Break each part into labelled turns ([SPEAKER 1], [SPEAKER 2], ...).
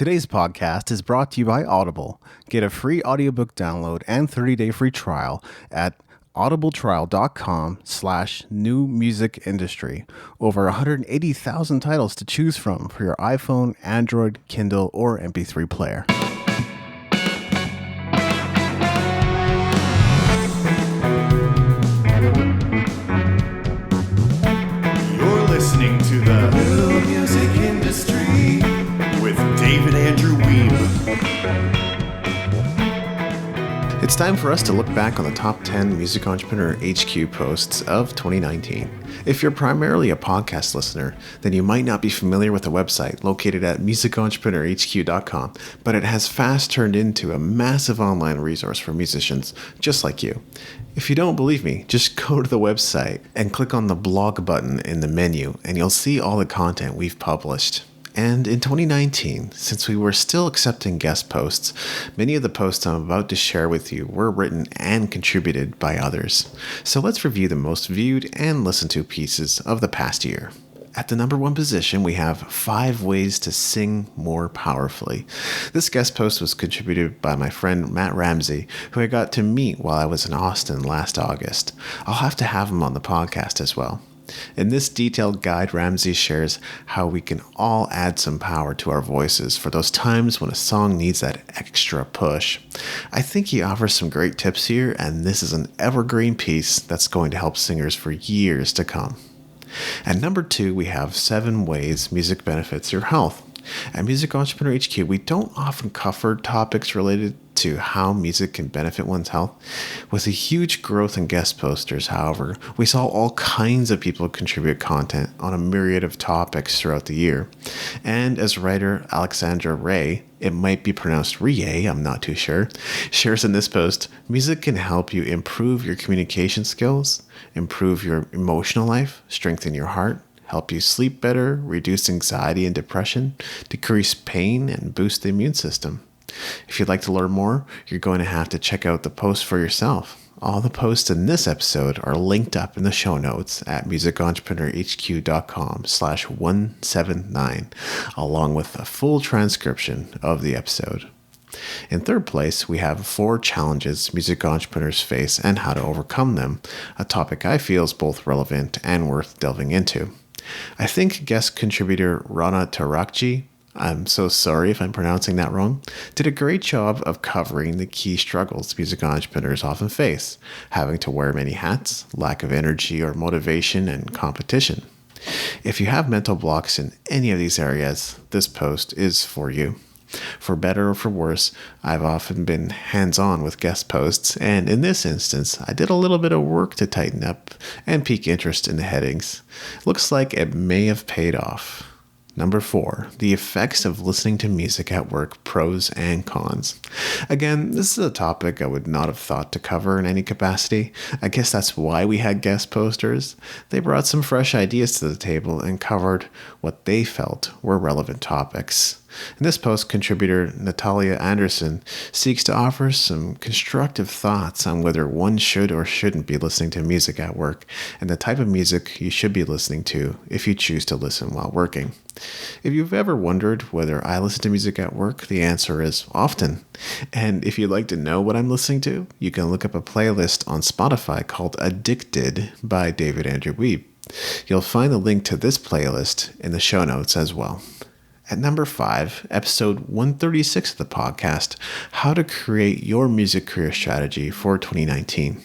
[SPEAKER 1] Today's podcast is brought to you by Audible. Get a free audiobook download and 30-day free trial at audibletrial.com/newmusicindustry. Over 180,000 titles to choose from for your iPhone, Android, Kindle, or MP3 player.
[SPEAKER 2] You're listening to the New Music Industry with David Andrew Weeb.
[SPEAKER 1] It's time for us to look back on the top 10 Music Entrepreneur HQ posts of 2019. If you're primarily a podcast listener, then you might not be familiar with the website located at musicentrepreneurhq.com, but it has fast turned into a massive online resource for musicians just like you. If you don't believe me, just go to the website and click on the blog button in the menu, and you'll see all the content we've published. And in 2019, since we were still accepting guest posts, many of the posts I'm about to share with you were written and contributed by others. So let's review the most viewed and listened to pieces of the past year. At the number 1 position, we have 5 ways to sing more powerfully. This guest post was contributed by my friend Matt Ramsey, who I got to meet while I was in Austin last August. I'll have to have him on the podcast as well. In this detailed guide, Ramsey shares how we can all add some power to our voices for those times when a song needs that extra push. I think he offers some great tips here, and this is an evergreen piece that's going to help singers for years to come. At number 2, we have 7 ways music benefits your health. At Music Entrepreneur HQ, we don't often cover topics related to how music can benefit one's health. With a huge growth in guest posters, however, we saw all kinds of people contribute content on a myriad of topics throughout the year. And as writer Alexandra Ray, it might be pronounced Rie, I'm not too sure, shares in this post, music can help you improve your communication skills, improve your emotional life, strengthen your heart, help you sleep better, reduce anxiety and depression, decrease pain, and boost the immune system. If you'd like to learn more, you're going to have to check out the post for yourself. All the posts in this episode are linked up in the show notes at musicentrepreneurhq.com/179, along with a full transcription of the episode. In third place, we have 4 challenges music entrepreneurs face and how to overcome them, a topic I feel is both relevant and worth delving into. I think guest contributor Rana Tarakji, I'm so sorry if I'm pronouncing that wrong, did a great job of covering the key struggles music entrepreneurs often face, having to wear many hats, lack of energy or motivation, and competition. If you have mental blocks in any of these areas, this post is for you. For better or for worse, I've often been hands-on with guest posts, and in this instance, I did a little bit of work to tighten up and pique interest in the headings. Looks like it may have paid off. Number 4, the effects of listening to music at work, pros and cons. Again, this is a topic I would not have thought to cover in any capacity. I guess that's why we had guest posters. They brought some fresh ideas to the table and covered what they felt were relevant topics. In this post, contributor Natalia Anderson seeks to offer some constructive thoughts on whether one should or shouldn't be listening to music at work and the type of music you should be listening to if you choose to listen while working. If you've ever wondered whether I listen to music at work, the answer is often. And if you'd like to know what I'm listening to, you can look up a playlist on Spotify called Addicted by David Andrew Weeb. You'll find the link to this playlist in the show notes as well. At number 5, episode 136 of the podcast, How to Create Your Music Career Strategy for 2019.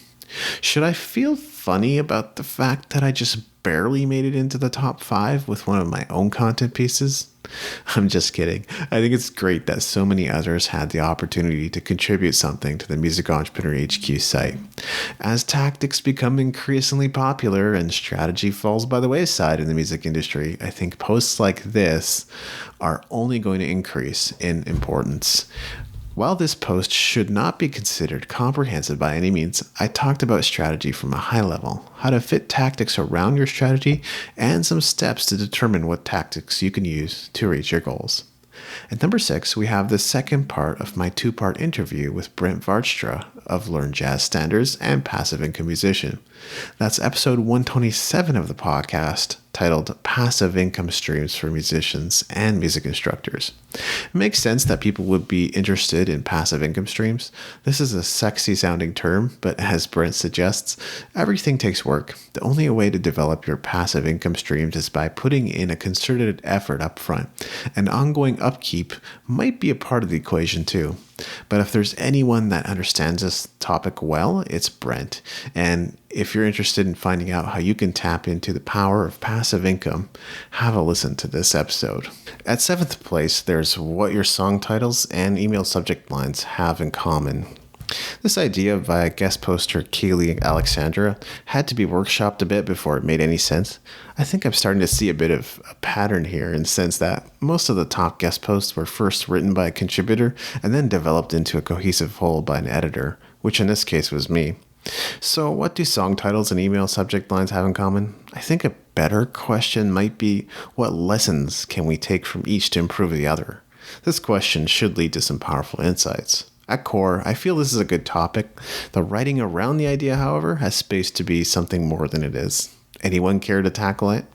[SPEAKER 1] Should I feel funny about the fact that I just barely made it into the top 5 with one of my own content pieces? I'm just kidding. I think it's great that so many others had the opportunity to contribute something to the Music Entrepreneur HQ site. As tactics become increasingly popular and strategy falls by the wayside in the music industry, I think posts like this are only going to increase in importance. While this post should not be considered comprehensive by any means, I talked about strategy from a high level, how to fit tactics around your strategy, and some steps to determine what tactics you can use to reach your goals. At number 6, we have the second part of my 2-part interview with Brent Vardstra of Learn Jazz Standards and Passive Income Musician. That's episode 127 of the podcast, titled Passive Income Streams for Musicians and Music Instructors. It makes sense that people would be interested in passive income streams. This is a sexy sounding term, but as Brent suggests, everything takes work. The only way to develop your passive income streams is by putting in a concerted effort up front, and ongoing upkeep might be a part of the equation too. But if there's anyone that understands this topic well, it's Brent. And if you're interested in finding out how you can tap into the power of passive income, have a listen to this episode. At 7th place, there's what your song titles and email subject lines have in common. This idea by guest poster Kaylee Alexandra had to be workshopped a bit before it made any sense. I think I'm starting to see a bit of a pattern here in the sense that most of the top guest posts were first written by a contributor and then developed into a cohesive whole by an editor, which in this case was me. So what do song titles and email subject lines have in common? I think a better question might be, what lessons can we take from each to improve the other? This question should lead to some powerful insights. At core, I feel this is a good topic. The writing around the idea, however, has space to be something more than it is. Anyone care to tackle it?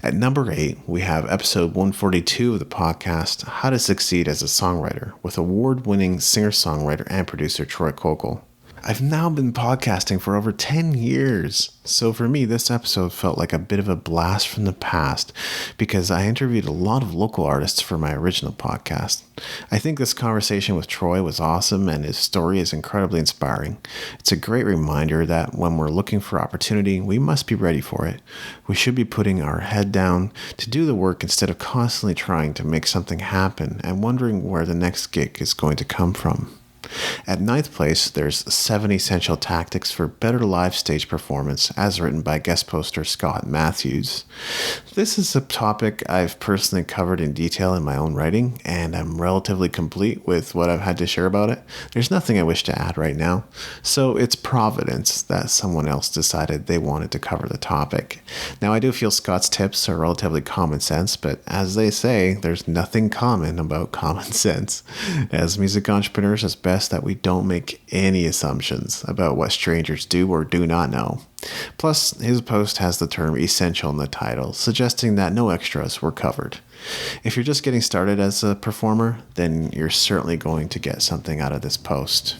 [SPEAKER 1] At number 8, we have episode 142 of the podcast, How to Succeed as a Songwriter, with award-winning singer-songwriter and producer Troy Kokol. I've now been podcasting for over 10 years, so for me this episode felt like a bit of a blast from the past because I interviewed a lot of local artists for my original podcast. I think this conversation with Troy was awesome and his story is incredibly inspiring. It's a great reminder that when we're looking for opportunity, we must be ready for it. We should be putting our head down to do the work instead of constantly trying to make something happen and wondering where the next gig is going to come from. At 9th place, there's 7 Essential Tactics for Better Live Stage Performance, as written by guest poster Scott Matthews. This is a topic I've personally covered in detail in my own writing, and I'm relatively complete with what I've had to share about it. There's nothing I wish to add right now, so it's providence that someone else decided they wanted to cover the topic. Now, I do feel Scott's tips are relatively common sense, but as they say, there's nothing common about common sense. As music entrepreneurs, it's best that we don't make any assumptions about what strangers do or do not know. Plus, his post has the term essential in the title, suggesting that no extras were covered. If you're just getting started as a performer, then you're certainly going to get something out of this post.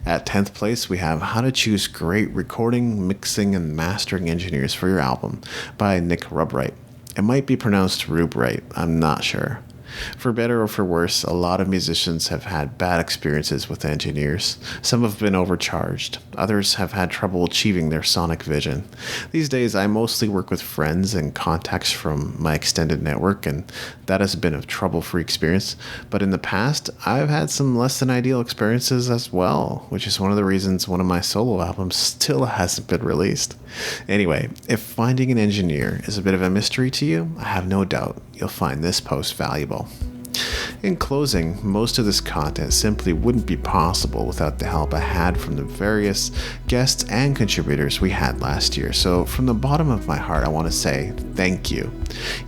[SPEAKER 1] At 10th place, we have How to Choose Great Recording, Mixing, and Mastering Engineers for Your Album by Nick Rubright. It might be pronounced Rubright, I'm not sure. For better or for worse, a lot of musicians have had bad experiences with engineers. Some have been overcharged. Others have had trouble achieving their sonic vision. These days, I mostly work with friends and contacts from my extended network, and that has been a trouble-free experience. But in the past, I've had some less than ideal experiences as well, which is one of the reasons one of my solo albums still hasn't been released. Anyway, if finding an engineer is a bit of a mystery to you, I have no doubt you'll find this post valuable. In closing, most of this content simply wouldn't be possible without the help I had from the various guests and contributors we had last year. So from the bottom of my heart, I want to say thank you.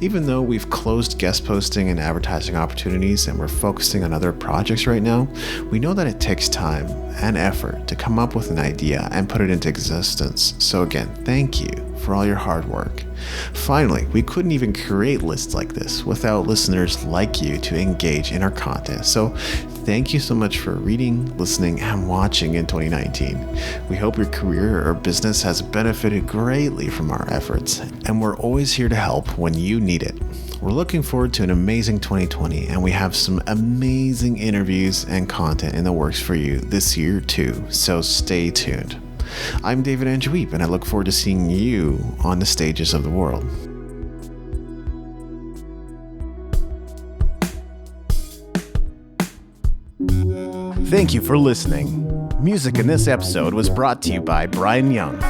[SPEAKER 1] Even though we've closed guest posting and advertising opportunities and we're focusing on other projects right now, we know that it takes time and effort to come up with an idea and put it into existence. So again, thank you for all your hard work. Finally, we couldn't even create lists like this without listeners like you to engage in our content. So thank you so much for reading, listening, and watching in 2019. We hope your career or business has benefited greatly from our efforts, and we're always here to help when you need it. We're looking forward to an amazing 2020, and we have some amazing interviews and content in the works for you this year too, so stay tuned. I'm David Angeweep, and I look forward to seeing you on the stages of the world.
[SPEAKER 3] Thank you for listening. Music in this episode was brought to you by Brian Young.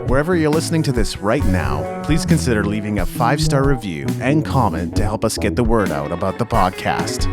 [SPEAKER 3] Wherever you're listening to this right now, please consider leaving a 5-star review and comment to help us get the word out about the podcast.